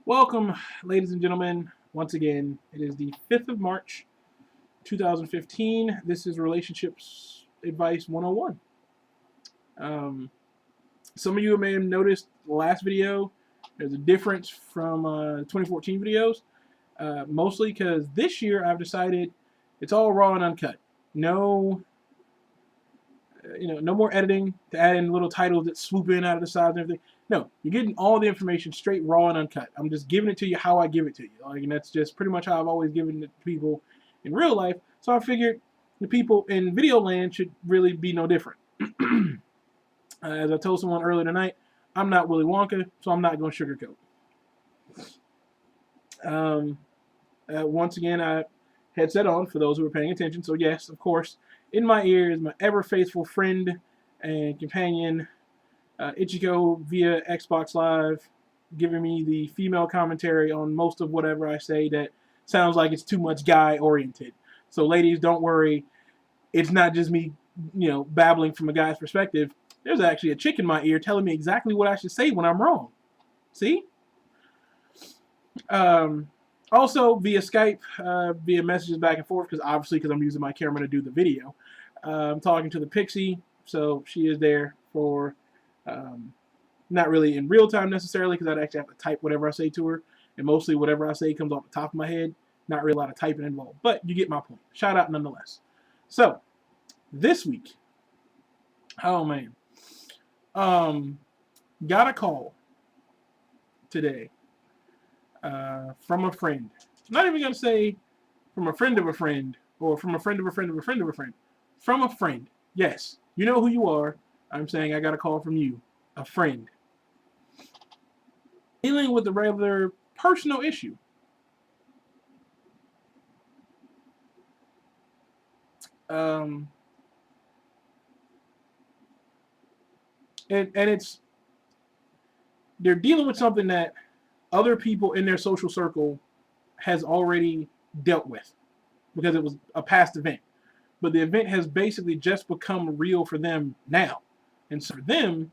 Welcome, ladies and gentlemen. Once again, it is the 5th of March, 2015. This is Relationships Advice 101. Some of you may have noticed the last video, there's a difference from 2014 videos, mostly because this year I've decided it's all raw and uncut. No, no more editing to add in little titles that swoop in out of the sides and everything. No, you're getting all the information straight, raw, and uncut. I'm just giving it to you how I give it to you. And that's just pretty much how I've always given it to people in real life. So I figured the people in video land should really be no different. As I told someone earlier tonight, I'm not Willy Wonka, so I'm not going to sugarcoat. Once again, I headset on for those who are paying attention. So yes, of course, in my ear is my ever faithful friend and companion, Ichiko via Xbox Live, giving me the female commentary on most of whatever I say that sounds like it's too much guy oriented. So ladies, don't worry. It's not just me, babbling from a guy's perspective. There's actually a chick in my ear telling me exactly what I should say when I'm wrong. See? Also via Skype, via messages back and forth, because I'm using my camera to do the video. I'm talking to the Pixie, so she is there for not really in real time necessarily, because I'd actually have to type whatever I say to her, and mostly whatever I say comes off the top of my head. Not really a lot of typing involved, but you get my point. Shout out nonetheless. So this week, oh man, got a call today from a friend. I'm not even gonna say from a friend of a friend, or from a friend of a friend of a friend of a friend. From a friend. Yes, you know who you are. I'm saying I got a call from you, a friend, dealing with a rather personal issue. And it's, they're dealing with something that other people in their social circle has already dealt with, because it was a past event. But the event has basically just become real for them now. And so for them,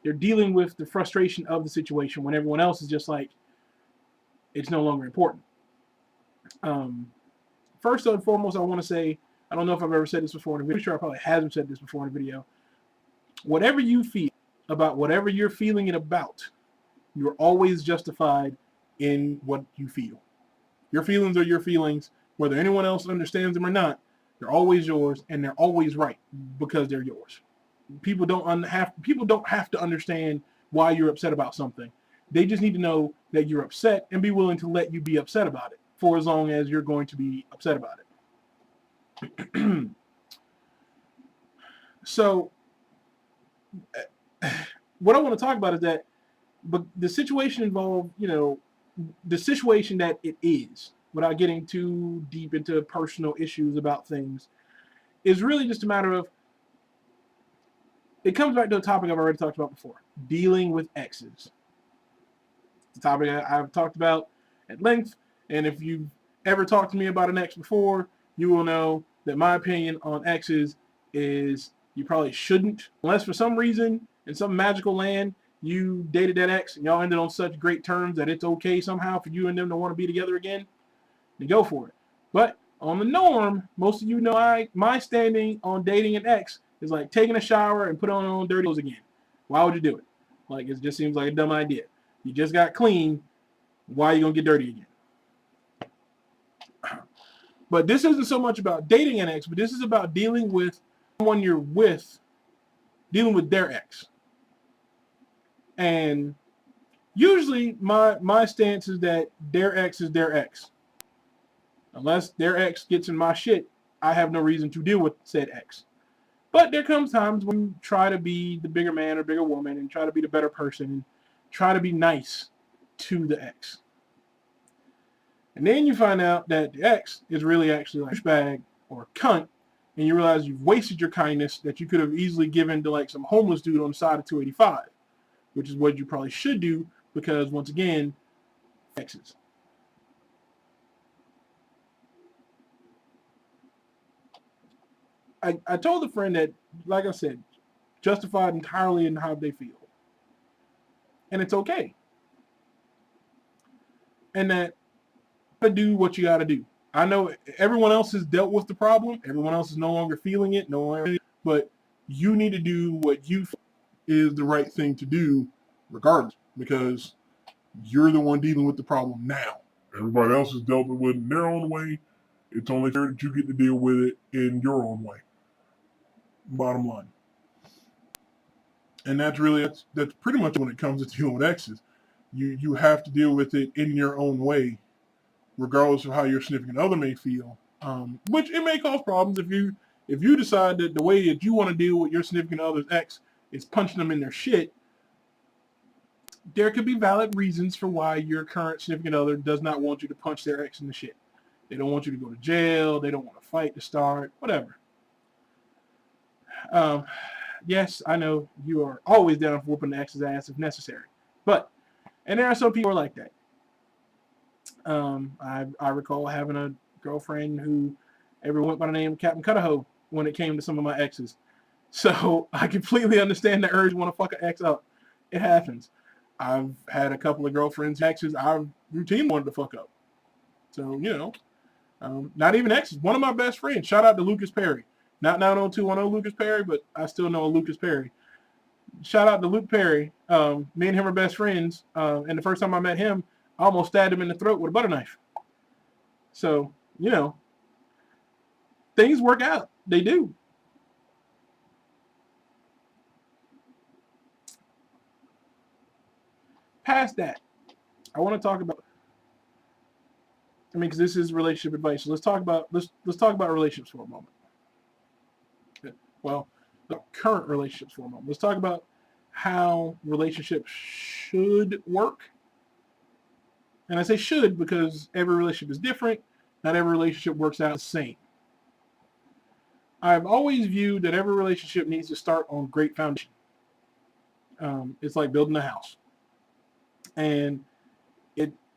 they're dealing with the frustration of the situation when everyone else is just like, it's no longer important. First and foremost, I want to say, I don't know if I've ever said this before in a video. I'm sure I probably haven't said this before in a video. Whatever you feel about whatever you're feeling it about, you're always justified in what you feel. Your feelings are your feelings, whether anyone else understands them or not. They're always yours, and they're always right because they're yours. People don't have to understand why you're upset about something. They just need to know that you're upset and be willing to let you be upset about it for as long as you're going to be upset about it. So what I want to talk about is that, but the situation involved, the situation that it is, without getting too deep into personal issues about things, is really just a matter of, it comes back to a topic I've already talked about before, dealing with exes. It's a topic I've talked about at length, and if you've ever talked to me about an ex before, you will know that my opinion on exes is you probably shouldn't, unless for some reason, in some magical land, you dated that ex and y'all ended on such great terms that it's okay somehow for you and them to want to be together again, then go for it. But on the norm, most of you know my standing on dating an ex is like taking a shower and putting on dirty clothes again. Why would you do it? Like, it just seems like a dumb idea. You just got clean. Why are you going to get dirty again? But this isn't so much about dating an ex, but this is about dealing with someone you're with, dealing with their ex. And usually my stance is that their ex is their ex. Unless their ex gets in my shit, I have no reason to deal with said ex. But there comes times when you try to be the bigger man or bigger woman and try to be the better person and try to be nice to the ex. And then you find out that the ex is really actually like a douchebag or a cunt, and you realize you've wasted your kindness that you could have easily given to like some homeless dude on the side of 285, which is what you probably should do, because once again, exes. I told the friend that, like I said, justified entirely in how they feel. And it's okay. and that to do what you got to do. I know everyone else has dealt with the problem. Everyone else is no longer feeling it, no longer, but you need to do what you feel is the right thing to do, regardless, because you're the one dealing with the problem now. Everybody else has dealt with it in their own way. It's only fair that you get to deal with it in your own way. Bottom line. And that's pretty much when it comes to dealing with exes. You have to deal with it in your own way, regardless of how your significant other may feel. Which it may cause problems if you decide that the way that you want to deal with your significant other's ex is punching them in their shit. There could be valid reasons for why your current significant other does not want you to punch their ex in the shit. They don't want you to go to jail. They don't want to fight to start. Whatever. Yes, I know you are always down for whooping the ex's ass if necessary. And there are some people who are like that. I recall having a girlfriend who ever went by the name of Captain Cudaho when it came to some of my exes. So I completely understand the urge to want to fuck an ex up. It happens. I've had a couple of girlfriends, exes I've routinely wanted to fuck up. So, not even exes. One of my best friends, shout out to Lucas Perry. Not 90210 Lucas Perry, but I still know Lucas Perry. Shout out to Luke Perry. Me and him are best friends. And the first time I met him, I almost stabbed him in the throat with a butter knife. So, things work out. They do. Past that, I want to talk about, because this is relationship advice. So let's talk about relationships for a moment. Well, current relationships for a moment. Let's talk about how relationships should work. And I say should because every relationship is different. Not every relationship works out the same. I've always viewed that every relationship needs to start on great foundation. It's like building a house. And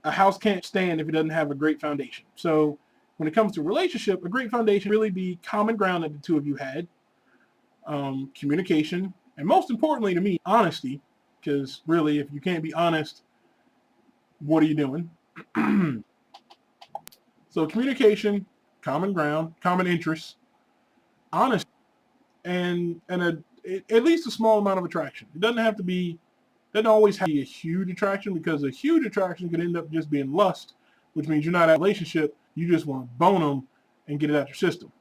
a house can't stand if it doesn't have a great foundation. So when it comes to a relationship, a great foundation really be common ground that the two of you had, communication, and most importantly to me, honesty, because really if you can't be honest, what are you doing? So communication, common ground, common interests, honesty, and at least a small amount of attraction. It doesn't always have to be a huge attraction, because a huge attraction can end up just being lust, which means you're not in a relationship, you just want to bone them and get it out your system.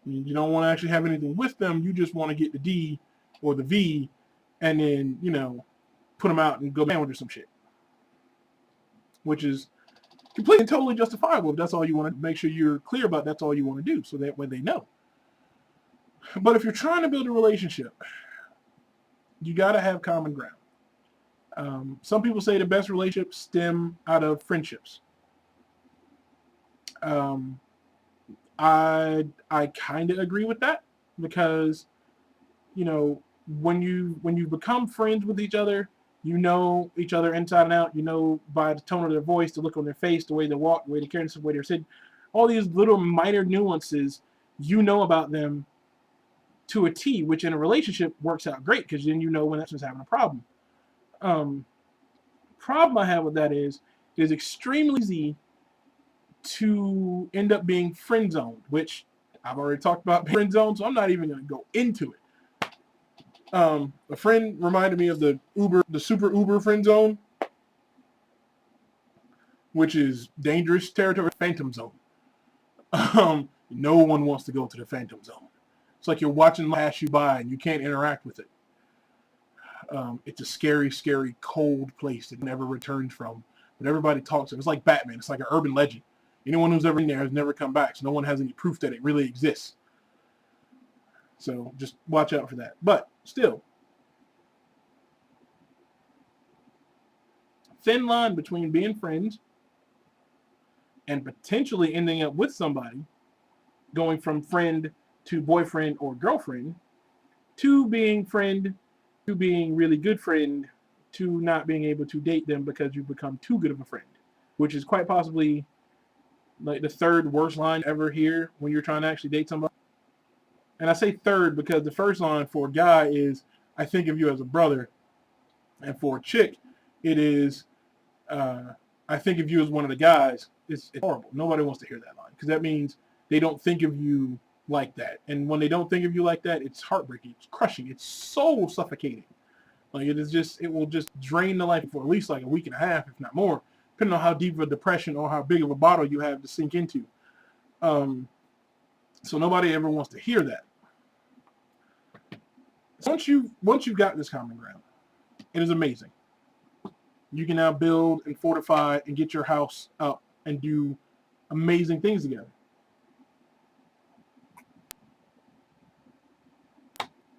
You don't want to actually have anything with them, you just want to get the D or the V and then, put them out and go sandwich or some shit. Which is completely and totally justifiable if that's all you want to make sure you're clear about. That's all you want to do, so that way they know. But if you're trying to build a relationship, you got to have common ground. Some people say the best relationships stem out of friendships. I kind of agree with that, because when you become friends with each other, you know each other inside and out. You know by the tone of their voice, the look on their face, the way they walk, the way they carry themselves, the way they're sitting, all these little minor nuances you know about them to a T, which in a relationship works out great, because then you know when that's just having a problem. Problem I have with that is it is extremely easy to end up being friend zoned, which I've already talked about friend zone, so I'm not even going to go into it. A friend reminded me of the super Uber friend zone, which is dangerous territory, phantom zone. No one wants to go to the phantom zone. It's like you're watching pass you by and you can't interact with it. It's a scary, scary, cold place that never returns from. But everybody talks of it. It's like Batman. It's like an urban legend. Anyone who's ever in there has never come back, so no one has any proof that it really exists. So just watch out for that. But still, thin line between being friends and potentially ending up with somebody, going from friend to boyfriend or girlfriend, to being friend, to being really good friend, to not being able to date them because you've become too good of a friend, which is quite possibly like the third worst line ever hear when you're trying to actually date somebody. And I say third because the first line for a guy is, I think of you as a brother. And for a chick, it is, I think of you as one of the guys, it's horrible. Nobody wants to hear that line because that means they don't think of you like that. And when they don't think of you like that, it's heartbreaking, it's crushing, it's soul suffocating. Like it will just drain the life for at least like a week and a half, if not more, depending on how deep of a depression or how big of a bottle you have to sink into. So nobody ever wants to hear that. So once you've got this common ground, it is amazing. You can now build and fortify and get your house up and do amazing things together.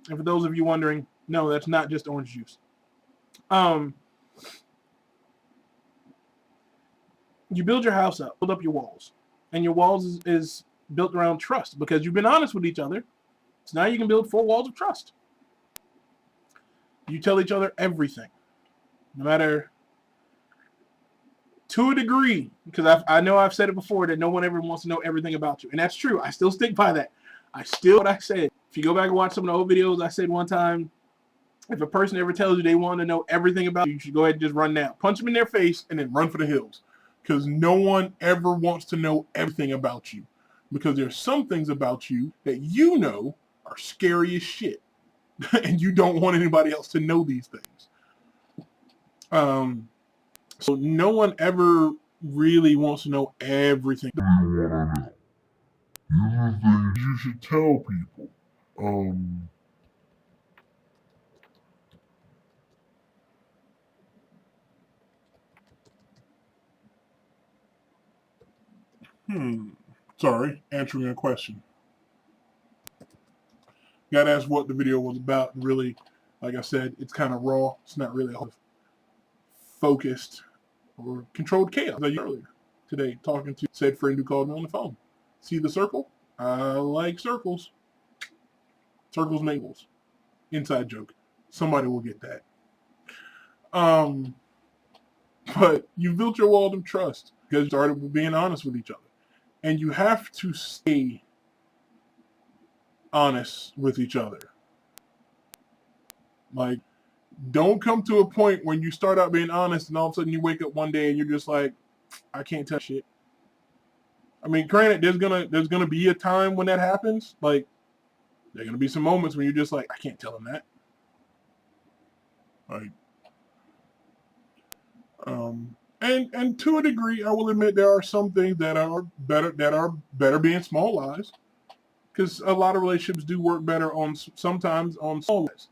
And for those of you wondering, no, that's not just orange juice. You build your house up, build up your walls. And your walls is built around trust because you've been honest with each other. So now you can build 4 walls of trust. You tell each other everything, no matter, to a degree, because I know I've said it before that no one ever wants to know everything about you. And that's true. I still stick by that. What I said. If you go back and watch some of the old videos, I said one time, if a person ever tells you they want to know everything about you, you should go ahead and just run now. Punch them in their face and then run for the hills. Because no one ever wants to know everything about you. Because there's some things about you that you know are scary as shit. And you don't want anybody else to know these things. So no one ever really wants to know everything. You want to know. These are things you should tell people. Sorry, answering a question. Got asked what the video was about. And really, like I said, it's kind of raw. It's not really focused or controlled chaos. Like earlier today, talking to said friend who called me on the phone. See the circle? I like circles. Circles make holes. Inside joke. Somebody will get that. But you built your wall of trust because you started with being honest with each other. And you have to stay honest with each other. Like, don't come to a point when you start out being honest and all of a sudden you wake up one day and you're just like, I can't tell shit. I mean, granted, there's gonna be a time when that happens. Like, there are gonna be some moments when you're just like, I can't tell him that. Like, and to a degree, I will admit there are some things that are better being small lies, because a lot of relationships do work better sometimes on small lies.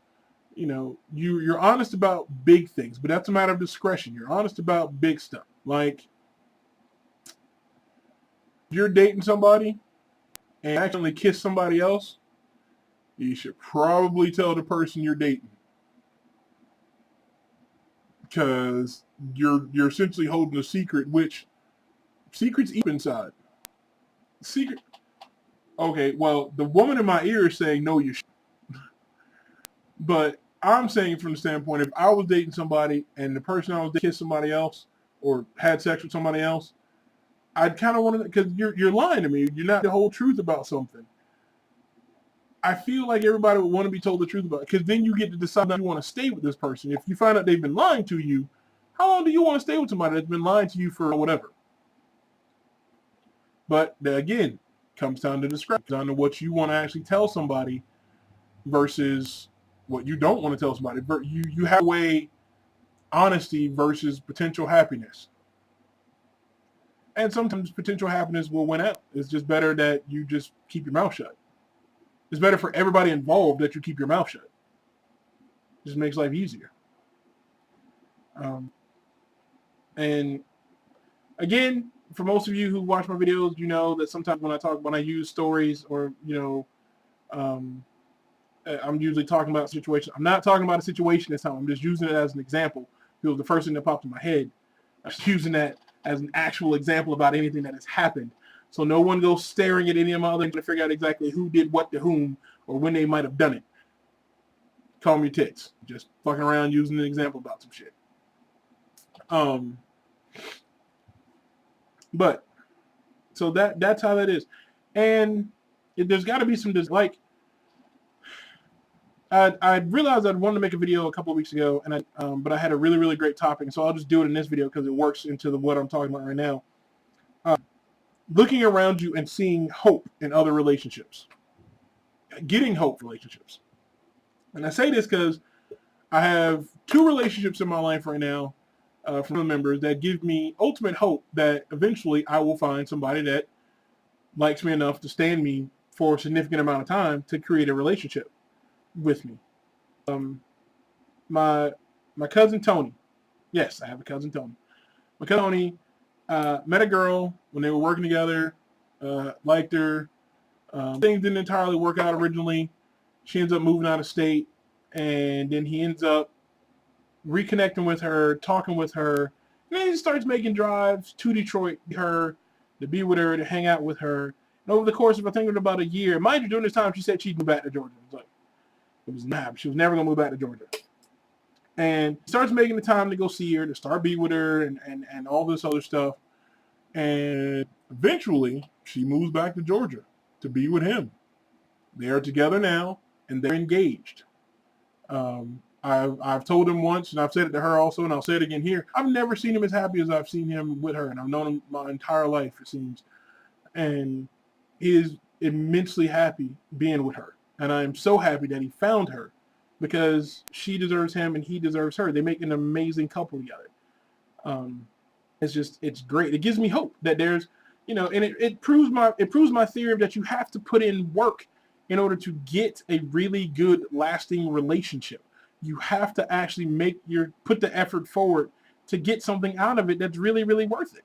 You know, you're honest about big things, but that's a matter of discretion. You're honest about big stuff, like if you're dating somebody and accidentally kiss somebody else, you should probably tell the person you're dating, because you're essentially holding a secret, which secrets eat inside. Secret. Okay, well, the woman in my ear is saying no, you should. But I'm saying from the standpoint, if I was dating somebody and the person I was dating kissed somebody else or had sex with somebody else, I'd kind of want to, because you're lying to me. You're not the whole truth about something. I feel like everybody would want to be told the truth about it, because then you get to decide if you want to stay with this person. If you find out they've been lying to you, how long do you want to stay with somebody that's been lying to you for whatever? But again, comes down to discretion, down to what you want to actually tell somebody versus what you don't want to tell somebody. You have to weigh honesty versus potential happiness. And sometimes potential happiness will win out. It's just better that you just keep your mouth shut. It's better for everybody involved that you keep your mouth shut. It just makes life easier. And again, for most of you who watch my videos, you know that sometimes when I use stories or, I'm usually talking about a situation. I'm not talking about a situation this time. I'm just using it as an example. It was the first thing that popped in my head. I'm just using that as an actual example about anything that has happened. So no one goes staring at any of my other things to figure out exactly who did what to whom or when they might have done it. Calm your tits. Just fucking around using an example about some shit. But so that's how that is. And there's got to be some, like, I realized I wanted to make a video a couple of weeks ago, and but I had a really great topic, so I'll just do it in this video because it works into what I'm talking about right now. Looking around you and seeing hope in other relationships, getting hope for relationships. And I say this because I have 2 relationships in my life right now from the members that give me ultimate hope that eventually I will find somebody that likes me enough to stand me for a significant amount of time to create a relationship with me. My cousin Tony. Yes, I have a cousin Tony. My cousin Tony met a girl when they were working together, liked her. Things didn't entirely work out originally. She ends up moving out of state, and then he ends up reconnecting with her, talking with her, and then he starts making drives to Detroit, to be with her, to hang out with her. And over the course of, I think, about a year, mind you, during this time, she said she'd move back to Georgia. It was not. She was never going to move back to Georgia. And starts making the time to go see her, to start be with her, and all this other stuff. And eventually, she moves back to Georgia to be with him. They're together now, and they're engaged. I've told him once, and I've said it to her also, and I'll say it again here. I've never seen him as happy as I've seen him with her, and I've known him my entire life, it seems. And he is immensely happy being with her. And I am so happy that he found her, because she deserves him and he deserves her. They make an amazing couple together. It's great. It gives me hope that there's, and it proves my theory that you have to put in work in order to get a really good, lasting relationship. You have to actually put the effort forward to get something out of it that's really worth it.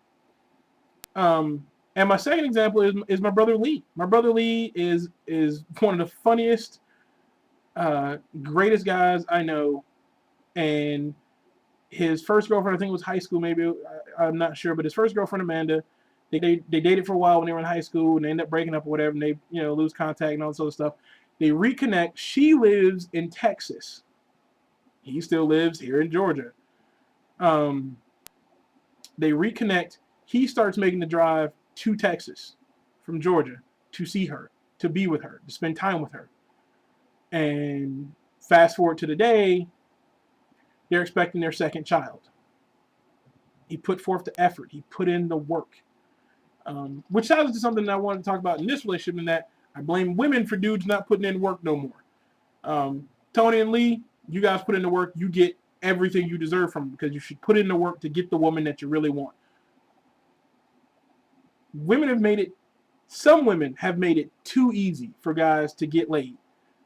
And my second example is my brother Lee. My brother Lee is one of the funniest, greatest guys I know. And his first girlfriend, I think it was high school, maybe, I'm not sure, but his first girlfriend, Amanda, they dated for a while when they were in high school, and they end up breaking up or whatever, and they lose contact and all this other stuff. They reconnect. She lives in Texas. He still lives here in Georgia. They reconnect. He starts making the drive to Texas from Georgia to see her, to be with her, to spend time with her. And fast forward to today, they're expecting their second child. He put forth the effort. He put in the work. Which ties into something that I wanted to talk about in this relationship, in that I blame women for dudes not putting in work no more. Tony and Lee, you guys put in the work. You get everything you deserve from them, because you should put in the work to get the woman that you really want. Some women have made it too easy for guys to get laid.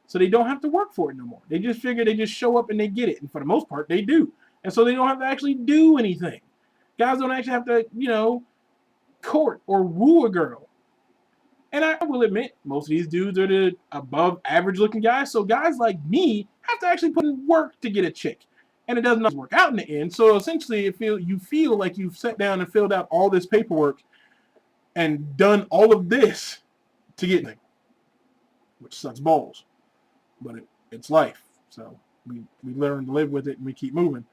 So they don't have to work for it no more. They just figure they just show up and they get it. And for the most part, they do. And so they don't have to actually do anything. Guys don't actually have to, court or woo a girl. And I will admit, most of these dudes are the above average looking guys. So guys like me have to actually put in work to get a chick. And it doesn't always work out in the end. So essentially, you feel like you've sat down and filled out all this paperwork and done all of this to get me, which sucks balls. But it's life. So we learn to live with it and we keep moving.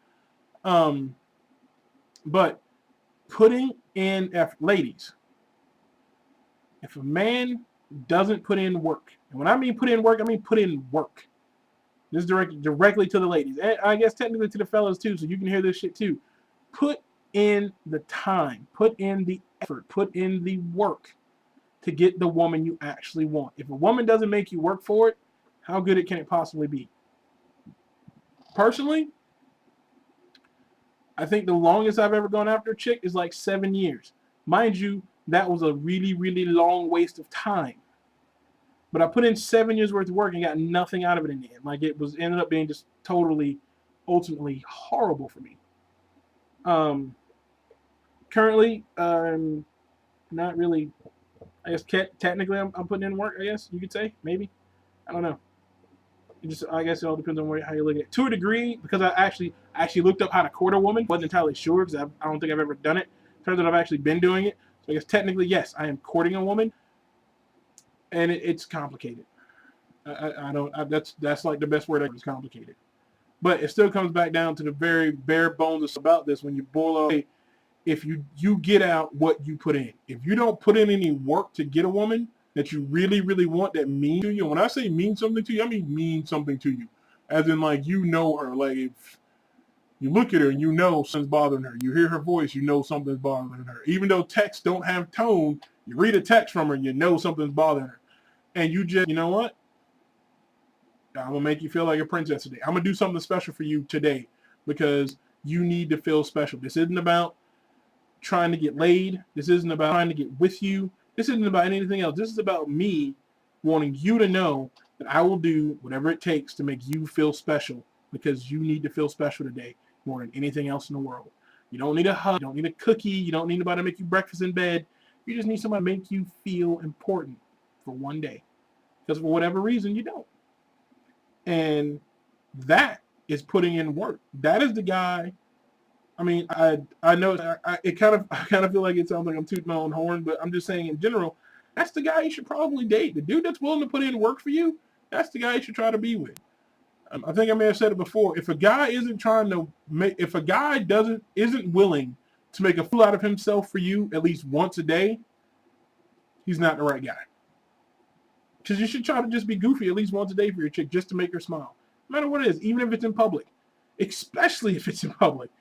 But putting in effort, ladies, if a man doesn't put in work, and when I mean put in work, I mean put in work. This is directly to the ladies, and I guess technically to the fellas too, so you can hear this shit too. Put in the time, put in the effort, put in the work to get the woman you actually want. If a woman doesn't make you work for it, how good can it possibly be? Personally, I think the longest I've ever gone after a chick is like 7 years. Mind you, that was a really long waste of time. But I put in 7 years worth of work and got nothing out of it in the end. Like, ended up being just totally, ultimately horrible for me. Currently, not really. I guess technically I'm putting in work, I guess you could say, maybe. I don't know. I guess it all depends on how you look at it. To a degree, because I actually looked up how to court a woman. Wasn't entirely sure, because I don't think I've ever done it. Turns out I've actually been doing it. So I guess technically, yes, I am courting a woman. And it's complicated. That's like the best word ever. It's complicated. But it still comes back down to the very bare bones about this. When you boil it, if you get out what you put in. If you don't put in any work to get a woman that you really want, that means to you. And when I say mean something to you, I mean something to you. As in, like, you know her. Like, if you look at her and you know something's bothering her. You hear her voice, you know something's bothering her. Even though texts don't have tone, you read a text from her, you know something's bothering her. And you just, you know what? I'm going to make you feel like a princess today. I'm going to do something special for you today because you need to feel special. This isn't about trying to get laid. This isn't about trying to get with you. This isn't about anything else. This is about me wanting you to know that I will do whatever it takes to make you feel special because you need to feel special today more than anything else in the world. You don't need a hug. You don't need a cookie. You don't need anybody to make you breakfast in bed. You just need somebody to make you feel important for one day. Because for whatever reason, you don't. And that is putting in work. That is the guy. I mean, I know I kind of feel like it sounds like I'm tooting my own horn, but I'm just saying in general, that's the guy you should probably date. The dude that's willing to put in work for you, that's the guy you should try to be with. I think I may have said it before. If a guy isn't trying to make, if a guy isn't willing to make a fool out of himself for you at least once a day, he's not the right guy. Because you should try to just be goofy at least once a day for your chick just to make her smile. No matter what it is, even if it's in public. Especially if it's in public.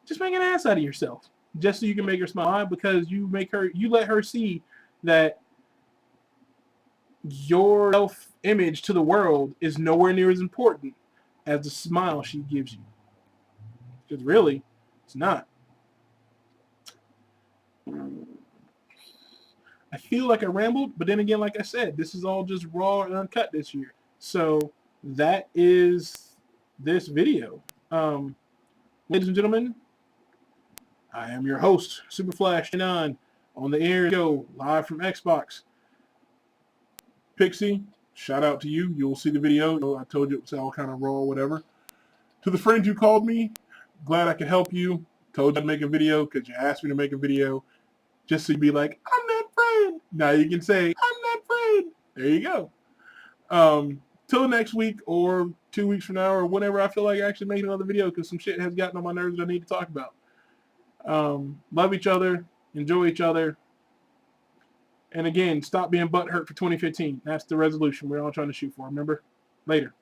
Just make an ass out of yourself. Just so you can make her smile. Because you let her see that your self-image to the world is nowhere near as important as the smile she gives you. Because really, it's not. I feel like I rambled, but then again, like I said, this is all just raw and uncut this year. So that is this video. Ladies and gentlemen, I am your host, Super Flash 9, on the air go live from Xbox. Pixie, shout out to you. You'll see the video. I told you it was all kind of raw or whatever. To the friend who called me, glad I could help you. Told you I'd make a video because you asked me to make a video. Just so you'd be like, I'm that friend. Now you can say, I'm that friend. There you go. Till next week or 2 weeks from now or whenever I feel like actually making another video because some shit has gotten on my nerves that I need to talk about. Love each other. Enjoy each other. And again, stop being butthurt for 2015. That's the resolution we're all trying to shoot for. Remember? Later.